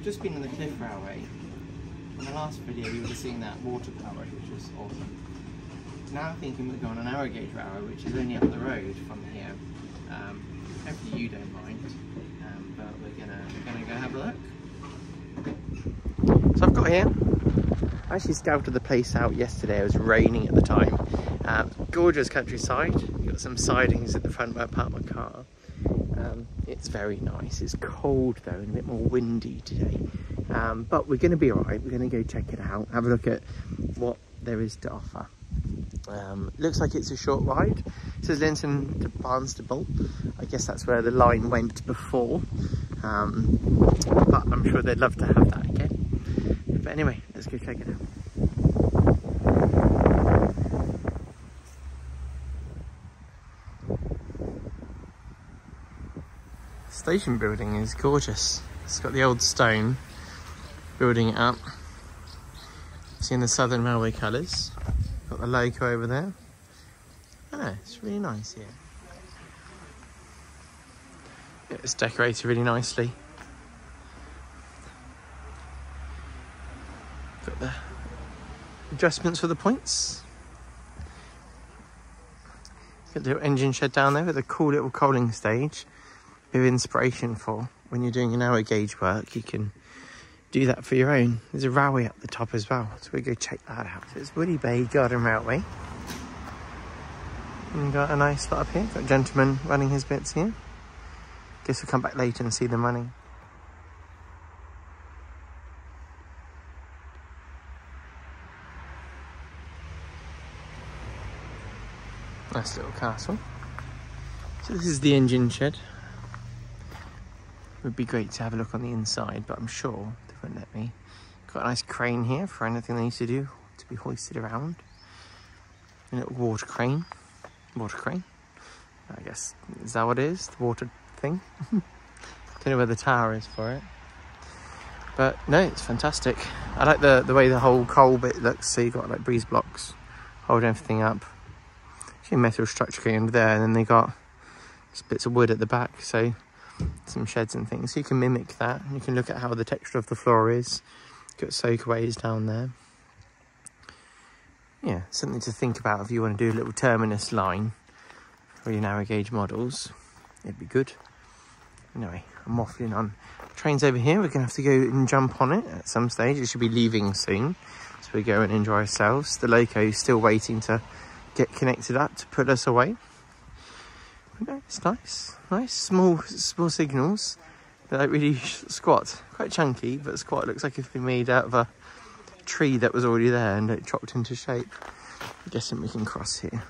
just been on the Cliff Railway. In the last video you would have seen that water tower, which was awesome. Now I'm thinking we're going on narrow gauge railway, which is only up the road from here. Hopefully you don't mind, but we're gonna go have a look. So I've got here, I actually scouted the place out yesterday. It was raining at the time. Gorgeous countryside. You've got some sidings at the front where I parked my car. It's very nice. It's cold though and a bit more windy today. But we're going to be alright. We're going to go check it out, have a look at what there is to offer. Looks like it's a short ride. It says Lynton to Barnstable. I guess that's where the line went before. But I'm sure they'd love to have that again. But anyway, let's go check it out. Station building is gorgeous. It's got the old stone building it up. Seeing the Southern Railway colours. Got the logo over there. Oh, it's really nice here. Yeah, it's decorated really nicely. Got the adjustments for the points. Got the little engine shed down there with a cool little coaling stage. Bit of inspiration for when you're doing an narrow gauge work. You can do that for your own. There's a railway up the top as well, so we'll go check that out. So it's Woody Bay Garden Railway. And you've got a nice spot up here. Got a gentleman running his bits here. Guess we'll come back later and see them running. Nice little castle. So this is the engine shed. Would be great to have a look on the inside, but I'm sure they won't let me. Got a nice crane here for anything they need to do to be hoisted around. A little water crane. I guess, is that what it is? The water thing? Don't know where the tower is for it. But no, it's fantastic. I like the way the whole coal bit looks. So you've got like breeze blocks holding everything up. Actually a metal structure going under there, and then they got just bits of wood at the back. So some sheds and things, so you can mimic that. You can look at how the texture of the floor is. Got soakaways down there. Yeah, something to think about if you want to do a little terminus line for your narrow gauge models. It'd be good. Anyway, I'm waffling on. Train's over here. We're gonna have to go and jump on it at some stage. It should be leaving soon, so we go and enjoy ourselves. The loco is still waiting to get connected up to put us away. No, it's nice, small signals. They're like really squat, quite chunky, but squat. It looks like it's been made out of a tree that was already there and it chopped into shape. I'm guessing we can cross here.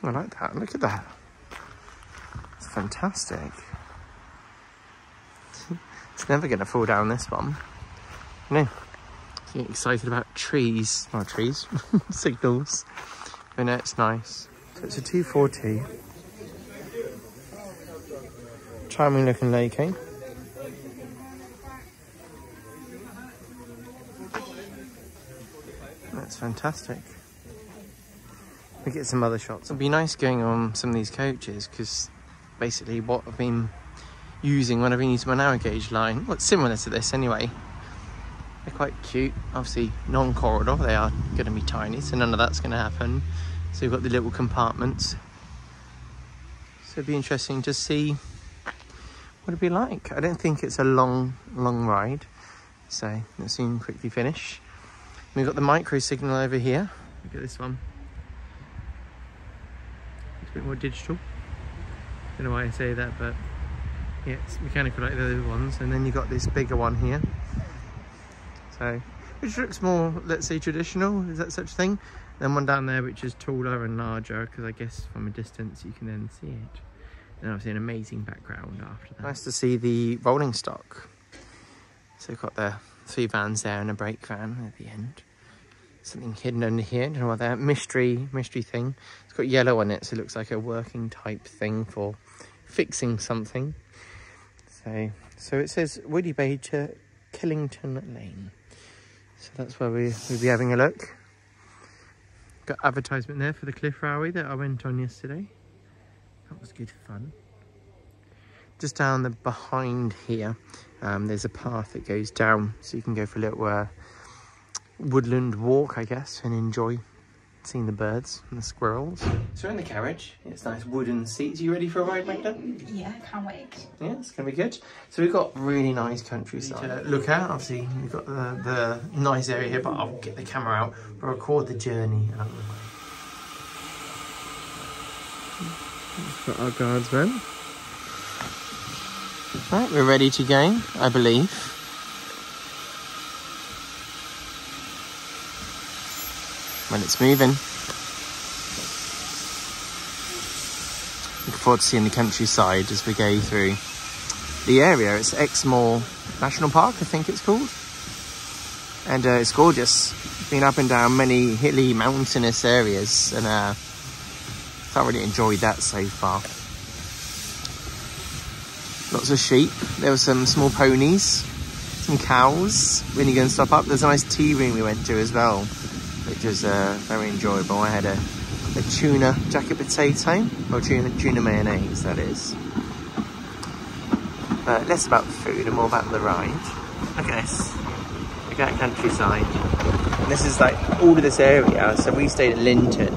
I like that. Look at that. It's fantastic. It's never going to fall down, this one. No. Getting excited about trees. Not trees, signals. But no, it's nice. So it's a 240. Charming looking loco. That's fantastic. We get some other shots. It'd be nice going on some of these coaches, because basically what I've been using when I've been using my narrow gauge line, well, it's similar to this anyway. They're quite cute. Obviously non-corridor, they are going to be tiny, so none of that's going to happen. So you've got the little compartments. So it'd be interesting to see what it'd be like. I don't think it's a long ride. So let's soon quickly finish. We've got the micro signal over here. Look at this one. It's a bit more digital. Don't know why I say that, but yeah, it's mechanical like the other ones. And then you've got this bigger one here. So, which looks more, let's say, traditional. Is that such a thing? Then one down there which is taller and larger, because I guess from a distance you can then see it. And obviously an amazing background after that. Nice to see the rolling stock. So we've got the 3 vans there and a brake van at the end. Something hidden under here, don't know what that mystery thing. It's got yellow on it, so it looks like a working type thing for fixing something. So it says Woody Bay to Killington Lane. So that's where we'll be having a look. Got advertisement there for the Cliff Railway that I went on yesterday. That was good fun. Just down the behind here, There's a path that goes down, so you can go for a little woodland walk, I guess, and enjoy seeing the birds and the squirrels. So we're in the carriage. It's nice wooden seats. Are you ready for a ride, Magda? Yeah, can't wait. Yeah, it's going to be good. So we've got really nice countryside to look at. Obviously, we've got the nice area here, but I'll get the camera out. We'll record the journey out of the way. We've got our guardsman. Right, we're ready to go, I believe. When it's moving. Looking forward to seeing the countryside as we go through the area. It's Exmoor National Park, I think it's called. And it's gorgeous. Been up and down many hilly, mountainous areas, and thoroughly enjoyed that so far. Lots of sheep. There were some small ponies, some cows when you go and stop up. There's a nice tea room we went to as well, which was very enjoyable. I had a tuna jacket potato, or tuna mayonnaise, that is. But less about the food and more about the ride. Look at this. Look at that countryside. And this is like all of this area. So we stayed at Lynton,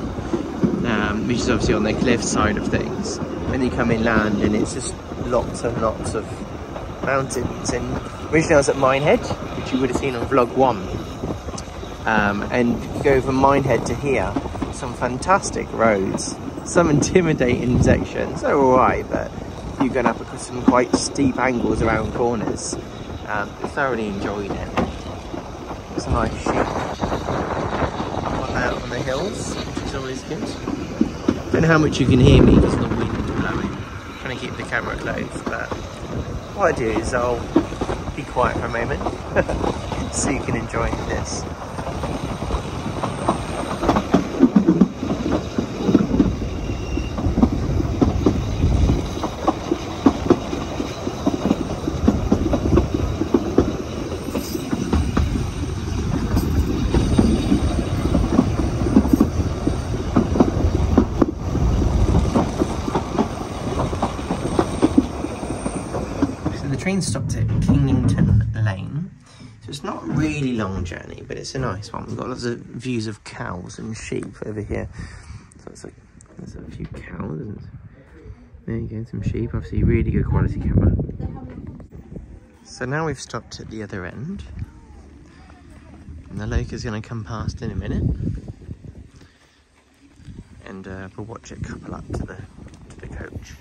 which is obviously on the cliff side of things. When you come inland, and it's just lots and lots of mountains. And originally I was at Minehead, which you would have seen on vlog 1. And you go from Minehead to here, some fantastic roads, some intimidating sections. They're all right, but you're going up across some quite steep angles around corners. Thoroughly enjoyed it. It's a nice sheep on the hills, which is always good. Don't know how much you can hear me because of the wind blowing. I'm trying to keep the camera close, but what I do is I'll be quiet for a moment so you can enjoy this. Train stopped at Kingington Lane, so it's not a really long journey, but it's a nice one. We've got lots of views of cows and sheep over here. So it's like there's a few cows, and there you go, some sheep. Obviously, really good quality camera. So now we've stopped at the other end, and the lake is going to come past in a minute, and we'll watch it couple up to the coach.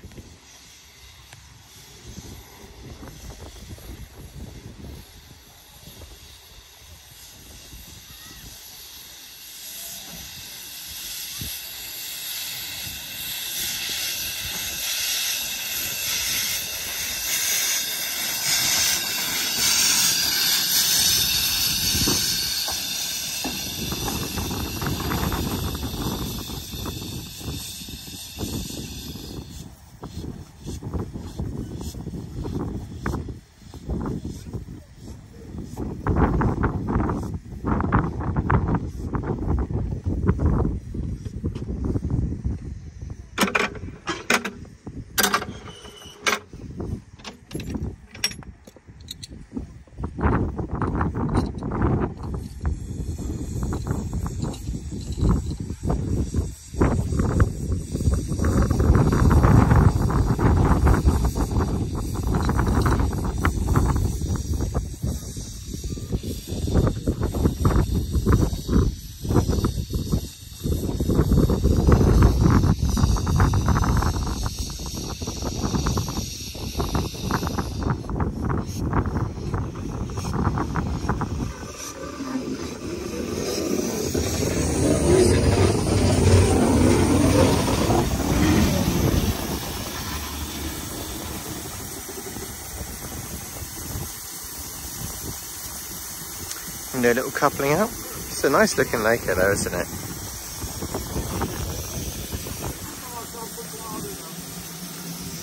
and do a little coupling out. It's a nice looking lake here though, isn't it?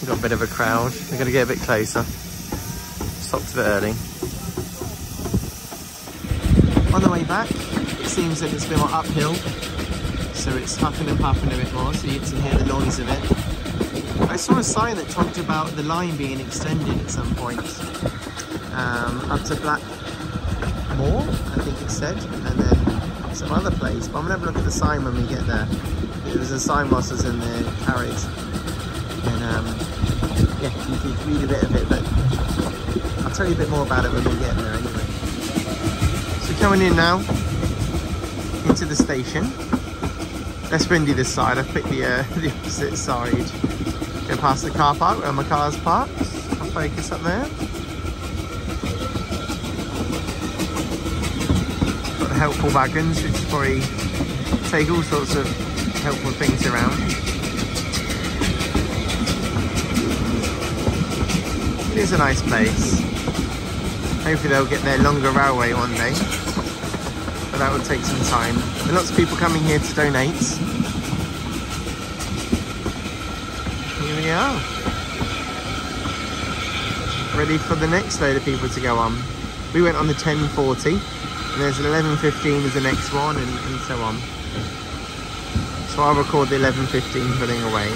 We've got a bit of a crowd. We're going to get a bit closer. Stopped a bit early. On the way back, it seems that it's a bit more uphill, so it's huffing and puffing a bit more, so you can hear the noise of it. I saw a sign that talked about the line being extended at some point. up to Blackmore, I think it said, and then some other place. But I'm gonna have a look at the sign when we get there. There was a sign whilst I was in the carriage, and yeah, you can read a bit of it, but I'll tell you a bit more about it when we get there anyway. So coming in now into the station. Less windy this side. I've picked the opposite side. Go past the car park where my car's parked. I'll focus up there. Got the helpful wagons, which probably take all sorts of helpful things around. It is a nice place. Hopefully they'll get their longer railway one day, but that would take some time. There are lots of people coming here to donate. Here we are, ready for the next load of people to go on. We went on the 10:40, and there's an 11:15 is the next one, and so on. So I'll record the 11:15 pulling away.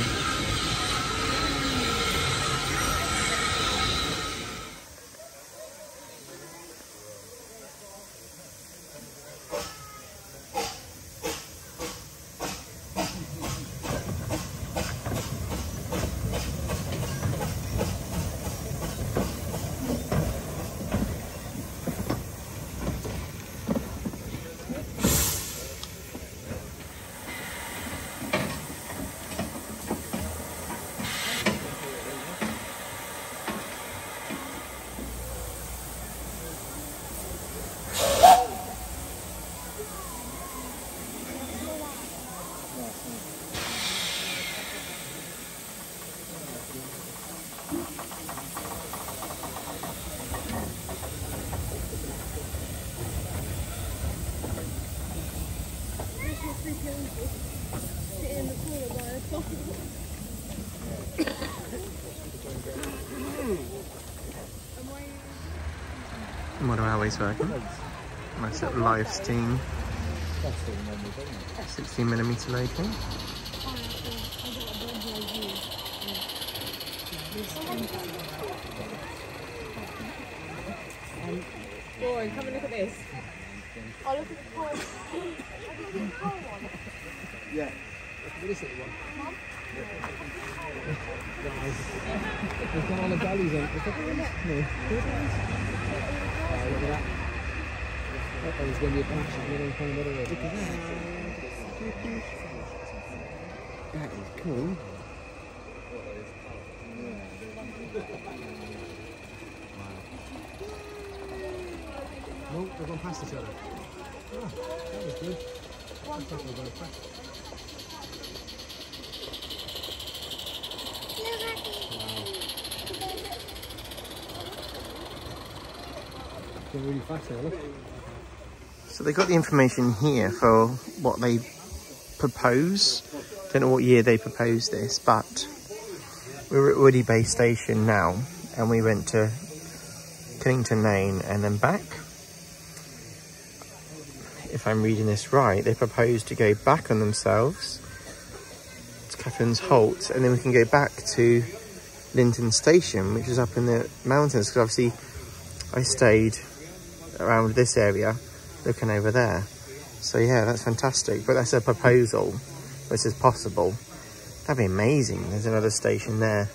What are always working? Nice little live steam 16mm loading. Boy, come and look at this. Oh, look at the toy. Look at the toy one. Yeah. What is it, one? Mum? There's got all the dollies on it. Look at that. Oh, there's going to be a patch. I'm going to find another way. Look at that. That is cool. No, they're going past each other. Oh, that was good. I thought they were going past. Really fast now, look. So they got the information here for what they propose. Don't know what year they proposed this, but we're at Woody Bay Station now, and we went to Killington Lane and then back. If I'm reading this right, they propose to go back on themselves to Catherine's Holt, and then we can go back to Lynton Station, which is up in the mountains, because obviously I stayed around this area looking over there. So yeah, that's fantastic, but that's a proposal, which is possible. That'd be amazing. There's another station there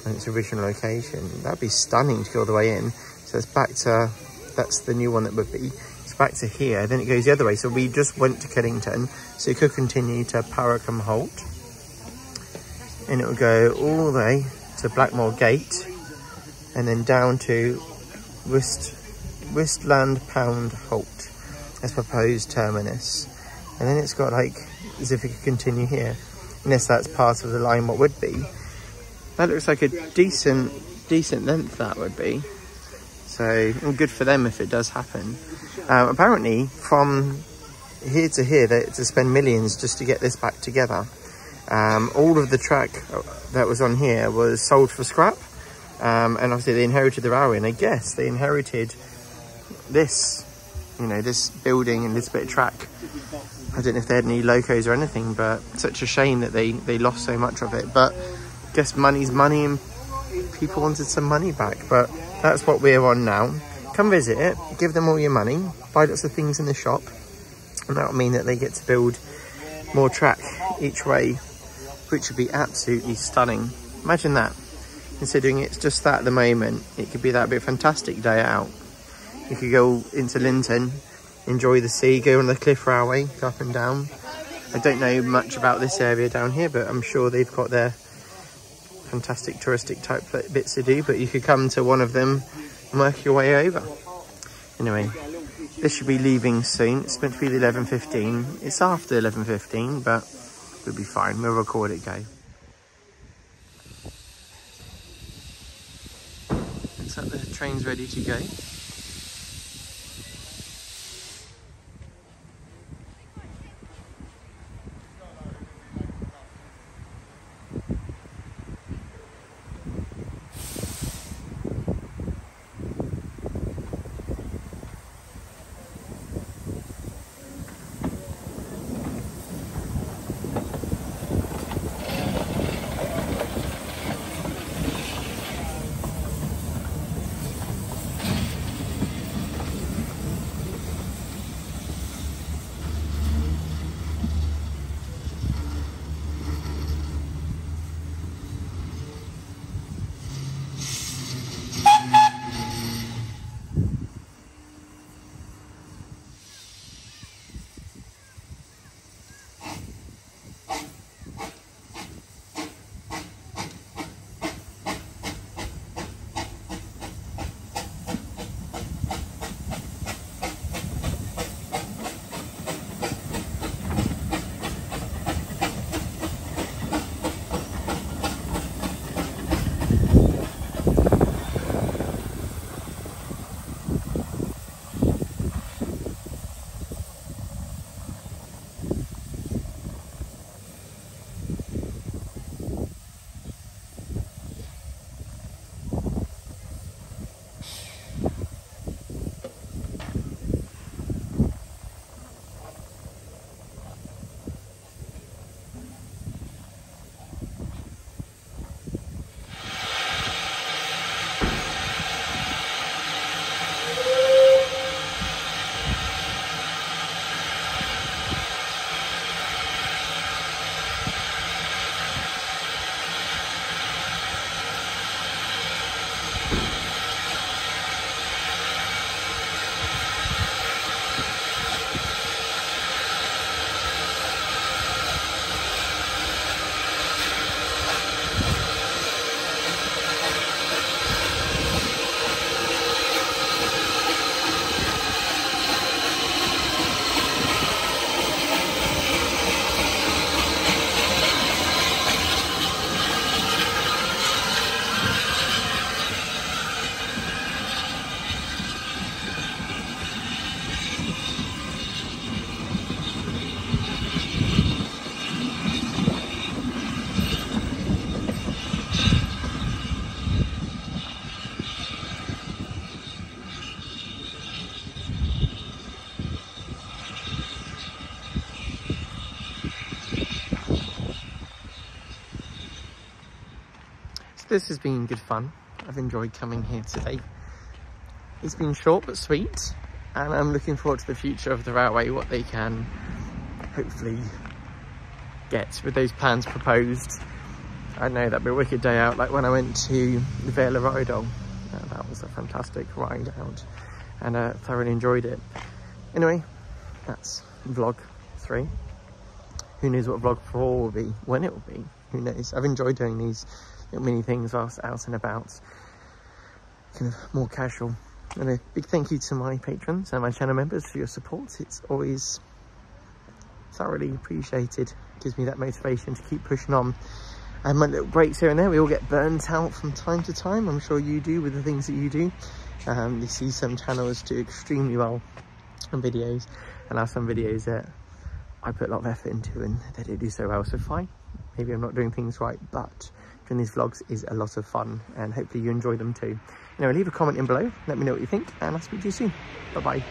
in its original location. That'd be stunning to go all the way in. So it's back to, that's the new one that would be, it's back to here, then it goes the other way. So we just went to Killington, so it could continue to Paracombe Holt, and it would go all the way to Blackmore Gate, and then down to Wistland Pound Holt as proposed terminus. And then it's got like, as if it could continue here, unless that's part of the line what would be. That looks like a decent length that would be. So good for them if it does happen. Apparently from here to here, they had to spend millions just to get this back together. All of the track that was on here was sold for scrap. And obviously they inherited the railway, and I guess they inherited this, you know, this building and this bit of track. I don't know if they had any locos or anything, but such a shame that they lost so much of it. But I guess money's money, and people wanted some money back. But that's what we're on now. Come visit it, give them all your money, buy lots of things in the shop, and that'll mean that they get to build more track each way, which would be absolutely stunning. Imagine that. Considering it's just that at the moment, it could be that would be a fantastic day out. You could go into Lynton, enjoy the sea, go on the cliff railway, go up and down. I don't know much about this area down here, but I'm sure they've got their fantastic touristic type bits to do, but you could come to one of them and work your way over. Anyway, this should be leaving soon. It's meant to be the 11:15. It's after 11:15, but we'll be fine. We'll record it go. Looks like the train's ready to go. This has been good fun. I've enjoyed coming here today. It's been short but sweet, and I'm looking forward to the future of the railway, what they can hopefully get with those plans proposed. I know that'd be a wicked day out, like when I went to Vale Rydal. That was a fantastic ride out, and I thoroughly enjoyed it. Anyway, that's vlog 3. Who knows what vlog 4 will be, when it will be, who knows. I've enjoyed doing these little mini things whilst out and about, kind of more casual. And a big thank you to my patrons and my channel members for your support. It's always thoroughly appreciated. It gives me that motivation to keep pushing on. And my little breaks here and there, we all get burnt out from time to time. I'm sure you do with the things that you do. You see some channels do extremely well on videos, and I have some videos that I put a lot of effort into and they don't do so well. So fine, maybe I'm not doing things right, but doing these vlogs is a lot of fun, and hopefully you enjoy them too. Anyway, leave a comment in below, let me know what you think, and I'll speak to you soon. Bye bye.